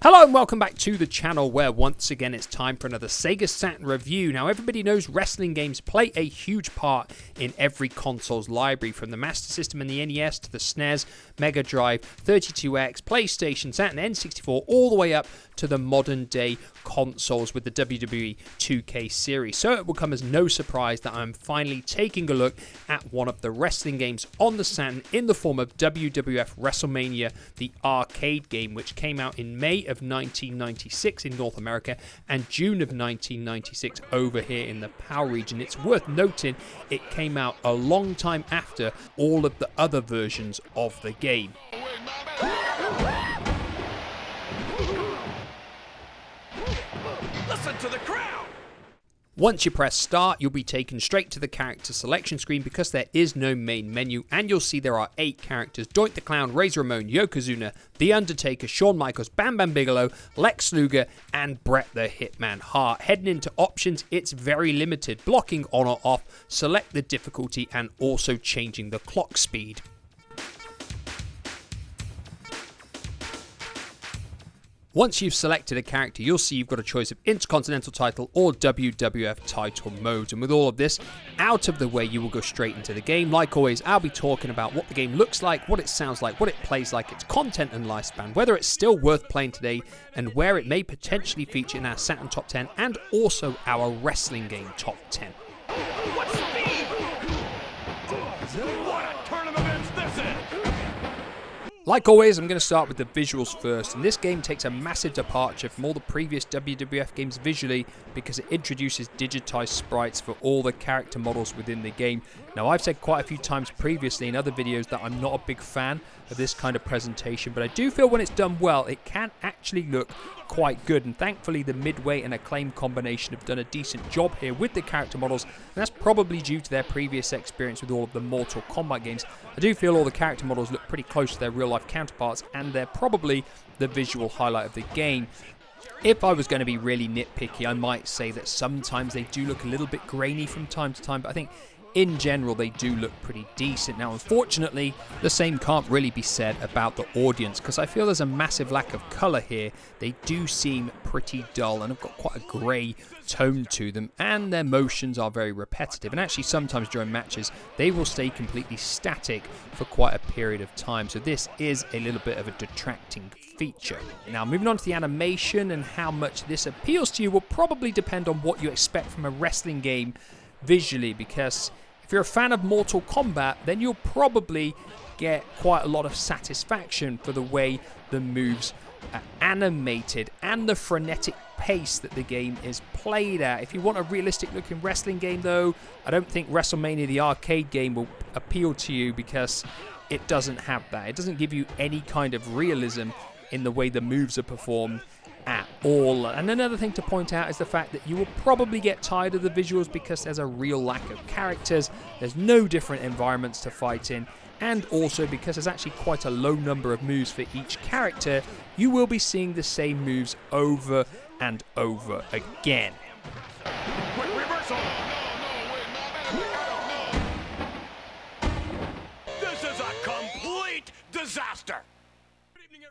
Hello and welcome back to the channel where once again it's time for another Sega Saturn review. Now everybody knows wrestling games play a huge part in every console's library, from the Master System and the NES to the SNES, Mega Drive, 32X, PlayStation, Saturn, N64, all the way up to the modern day consoles with the WWE 2K series. So it will come as no surprise that I'm finally taking a look at one of the wrestling games on the Saturn in the form of WWF Wrestlemania, the arcade game, which came out in May of 1996 in North America and June of 1996 over here in the PAL region. It's worth noting it came out a long time after all of the other versions of the game. Listen to the crowd! Once you press start, you'll be taken straight to the character selection screen because there is no main menu, and you'll see there are 8 characters: Doink the Clown, Razor Ramon, Yokozuna, The Undertaker, Shawn Michaels, Bam Bam Bigelow, Lex Luger, and Bret the Hitman Hart. Heading into options, it's very limited: blocking on or off, select the difficulty, and also changing the clock speed. Once you've selected a character, you'll see you've got a choice of Intercontinental title or WWF title modes. And with all of this out of the way, you will go straight into the game. Like always, I'll be talking about what the game looks like, what it sounds like, what it plays like, its content and lifespan, whether it's still worth playing today, and where it may potentially feature in our Saturn Top 10 and also our wrestling game Top 10. What speed! What a turn of events this is! Like always, I'm going to start with the visuals first, and this game takes a massive departure from all the previous WWF games visually because it introduces digitized sprites for all the character models within the game. Now, I've said quite a few times previously in other videos that I'm not a big fan of this kind of presentation, but I do feel when it's done well, it can actually look quite good, and thankfully the Midway and Acclaim combination have done a decent job here with the character models, and that's probably due to their previous experience with all of the Mortal Kombat games. I do feel all the character models look pretty close to their real-life counterparts, and they're probably the visual highlight of the game. If I was going to be really nitpicky, I might say that sometimes they do look a little bit grainy from time to time, but I think in general they do look pretty decent. Now, unfortunately, the same can't really be said about the audience because I feel there's a massive lack of colour here. They do seem pretty dull and have got quite a grey tone to them, and their motions are very repetitive, and actually sometimes during matches they will stay completely static for quite a period of time, so this is a little bit of a detracting feature. Now, moving on to the animation and how much this appeals to you will probably depend on what you expect from a wrestling game visually, because if you're a fan of Mortal Kombat, then you'll probably get quite a lot of satisfaction for the way the moves are animated and the frenetic pace that the game is played at. If you want a realistic looking wrestling game though, I don't think Wrestlemania the arcade game will appeal to you because it doesn't have that. It doesn't give you any kind of realism in the way the moves are performed at all. And another thing to point out is the fact that you will probably get tired of the visuals because there's a real lack of characters, there's no different environments to fight in, and also because there's actually quite a low number of moves for each character, you will be seeing the same moves over and over again. Quick reversal! This is a complete disaster!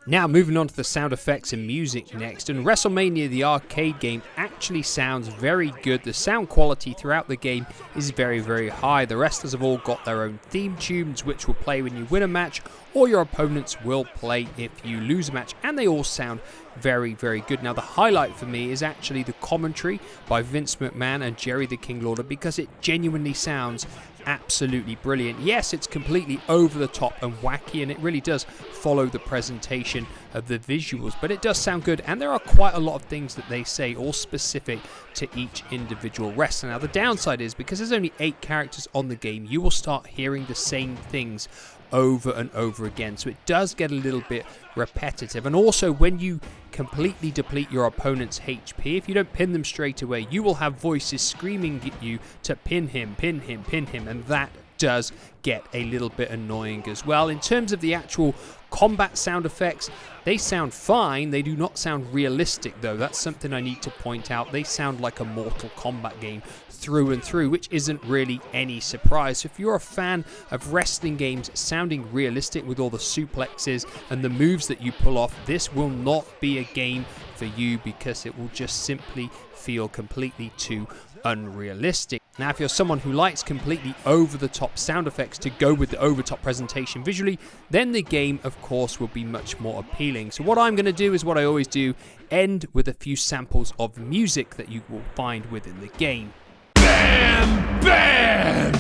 Now, moving on to the sound effects and music next, and Wrestlemania the arcade game actually sounds very good. The sound quality throughout the game is very, very high. The wrestlers have all got their own theme tunes which will play when you win a match, or your opponents will play if you lose a match, and they all sound very, very good. Now, the highlight for me is actually the commentary by Vince McMahon and Jerry the King Lawler, because it genuinely sounds absolutely brilliant. Yes, it's completely over the top and wacky, and it really does follow the presentation of the visuals, but it does sound good, and there are quite a lot of things that they say all specific to each individual wrestler. Now, the downside is because there's only 8 characters on the game, you will start hearing the same things over and over again, so it does get a little bit repetitive. And also, when you completely deplete your opponent's HP, if you don't pin them straight away, you will have voices screaming at you to pin him, and that does get a little bit annoying as well. In terms of the actual combat sound effects, they sound fine. They do not sound realistic, though. That's something I need to point out. They sound like a Mortal Kombat game through and through, which isn't really any surprise. So if you're a fan of wrestling games sounding realistic with all the suplexes and the moves that you pull off, this will not be a game for you, because it will just simply feel completely too unrealistic. Now, if you're someone who likes completely over-the-top sound effects to go with the over-the-top presentation visually, then the game, of course, will be much more appealing. So what I'm going to do is what I always do, end with a few samples of music that you will find within the game. Bam! Bam!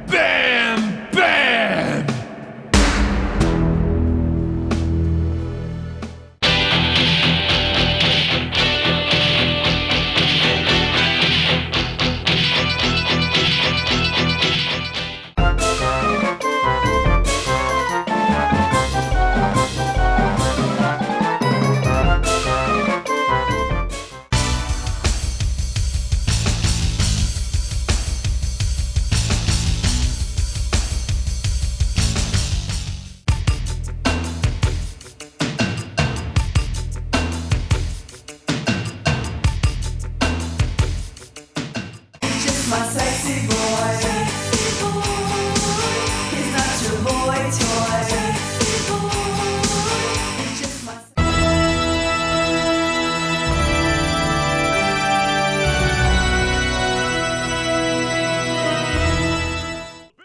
Bam! Bam! My sexy boy, he's not your boy toy. He's just my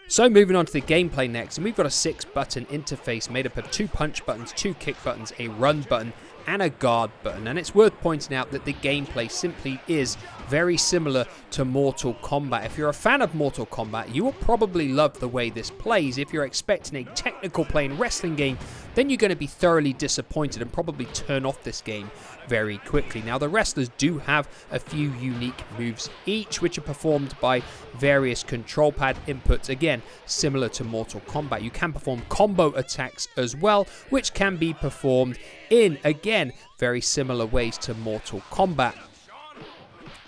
So moving on to the gameplay next, and we've got a 6-button interface made up of 2 punch buttons, 2 kick buttons, a run button, and a guard button. And it's worth pointing out that the gameplay simply is very similar to Mortal Kombat. If you're a fan of Mortal Kombat, you will probably love the way this plays. If you're expecting a technical playing wrestling game, then you're going to be thoroughly disappointed and probably turn off this game very quickly. Now, the wrestlers do have a few unique moves each, which are performed by various control pad inputs, again similar to Mortal Kombat. You can perform combo attacks as well, which can be performed in, again, very similar ways to Mortal Kombat.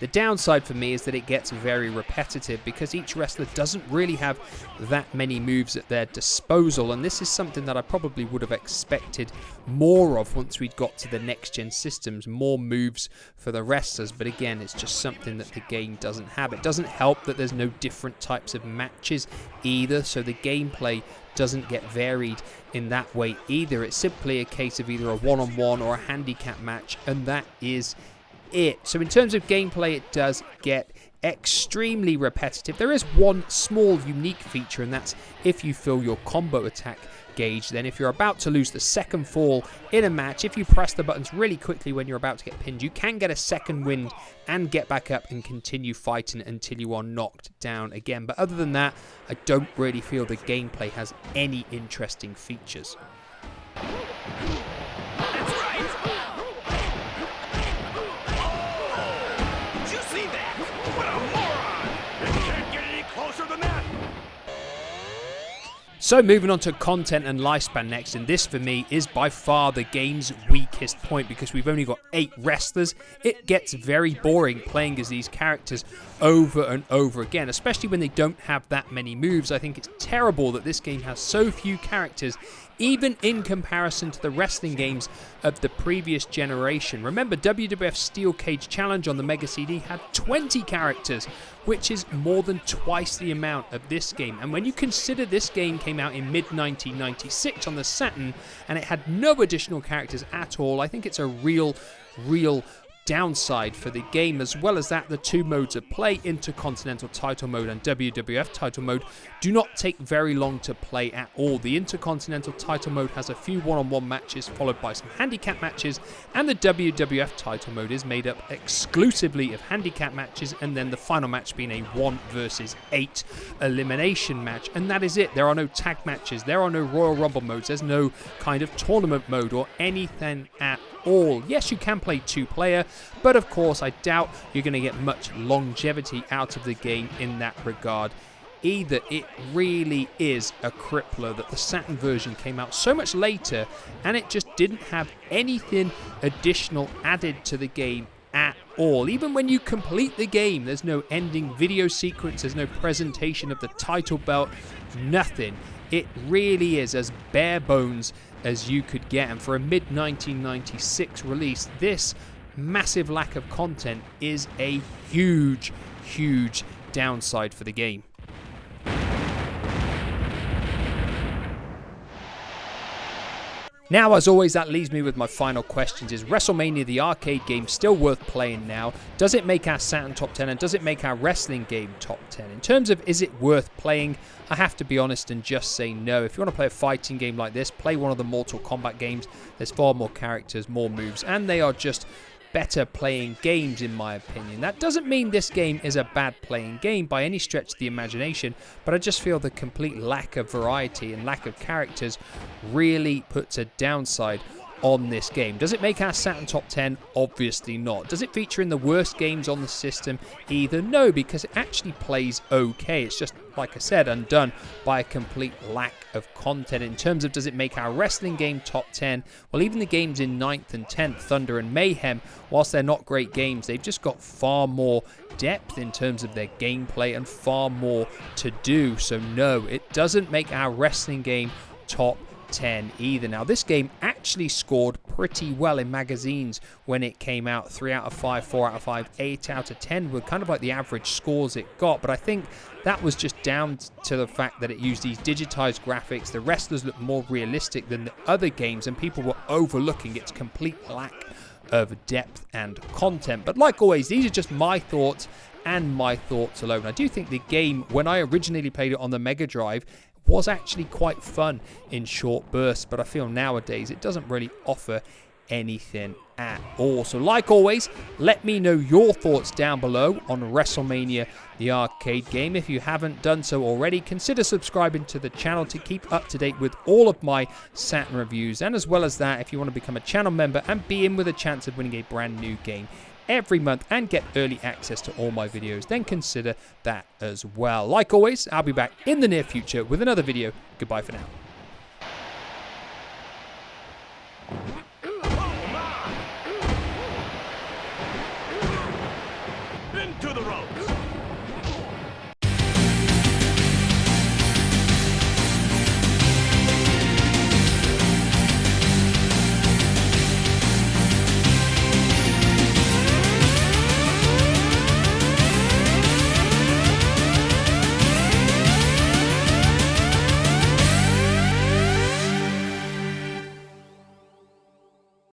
The downside for me is that it gets very repetitive, because each wrestler doesn't really have that many moves at their disposal, and this is something that I probably would have expected more of once we'd got to the next-gen systems, more moves for the wrestlers. But again, it's just something that the game doesn't have. It doesn't help that there's no different types of matches either, so the gameplay doesn't get varied in that way either. It's simply a case of either a one-on-one or a handicap match, and that is it. So in terms of gameplay, it does get extremely repetitive. There is one small unique feature, and that's if you fill your combo attack gauge. Then if you're about to lose the second fall in a match, if you press the buttons really quickly when you're about to get pinned, you can get a second wind and get back up and continue fighting until you are knocked down again. But other than that, I don't really feel the gameplay has any interesting features. So moving on to content and lifespan next, and this for me is by far the game's weakest point, because we've only got 8 wrestlers. It gets very boring playing as these characters over and over again, especially when they don't have that many moves. I think it's terrible that this game has so few characters, even in comparison to the wrestling games of the previous generation. Remember, WWF Steel Cage Challenge on the Mega CD had 20 characters, which is more than twice the amount of this game. And when you consider this game came out in mid-1996 on the Saturn, and it had no additional characters at all, I think it's a real downside for the game. As well as that, the 2 modes of play, Intercontinental Title Mode and WWF Title Mode, do not take very long to play at all. The Intercontinental Title Mode has a few one-on-one matches followed by some handicap matches, and the WWF Title Mode is made up exclusively of handicap matches, and then the final match being a 1 versus 8 elimination match, and that is it. There are no tag matches, there are no Royal Rumble modes, there's no kind of tournament mode or anything at all. Yes, you can play 2-player, but of course I doubt you're going to get much longevity out of the game in that regard either. It really is a crippler that the Saturn version came out so much later, and it just didn't have anything additional added to the game at all. Even when you complete the game, there's no ending video sequence, there's no presentation of the title belt, nothing. It really is as bare bones as you could get, and for a mid-1996 release, this massive lack of content is a huge downside for the game. Now, as always, that leaves me with my final questions. Is WrestleMania, the arcade game, still worth playing now? Does it make our Saturn top 10? And does it make our wrestling game top 10? In terms of is it worth playing, I have to be honest and just say no. If you want to play a fighting game like this, play one of the Mortal Kombat games. There's far more characters, more moves, and they are just better playing games, in my opinion. That doesn't mean this game is a bad playing game by any stretch of the imagination, but I just feel the complete lack of variety and lack of characters really puts a downside on this game. Does it make our Saturn top 10? Obviously not. Does it feature in the worst games on the system? Either no, because it actually plays okay. It's just, like I said, undone by a complete lack of content. In terms of does it make our wrestling game top 10? Well, even the games in 9th and 10th, Thunder and Mayhem, whilst they're not great games, they've just got far more depth in terms of their gameplay and far more to do. So no, it doesn't make our wrestling game top 10 either. Now, this game actually scored pretty well in magazines when it came out. 3 out of 5, 4 out of 5, 8 out of 10 were kind of like the average scores it got, but I think that was just down to the fact that it used these digitized graphics. The wrestlers looked more realistic than the other games, and people were overlooking its complete lack of depth and content. But like always, these are just my thoughts and my thoughts alone. I do think the game, when I originally played it on the Mega Drive, was actually quite fun in short bursts, but I feel nowadays it doesn't really offer anything at all. So like always, let me know your thoughts down below on WrestleMania, the arcade game. If you haven't done so already, consider subscribing to the channel to keep up to date with all of my Saturn reviews, and as well as that, if you want to become a channel member and be in with a chance of winning a brand new game every month and get early access to all my videos, then consider that as well. Like always, I'll be back in the near future with another video. Goodbye for now. Into the ropes.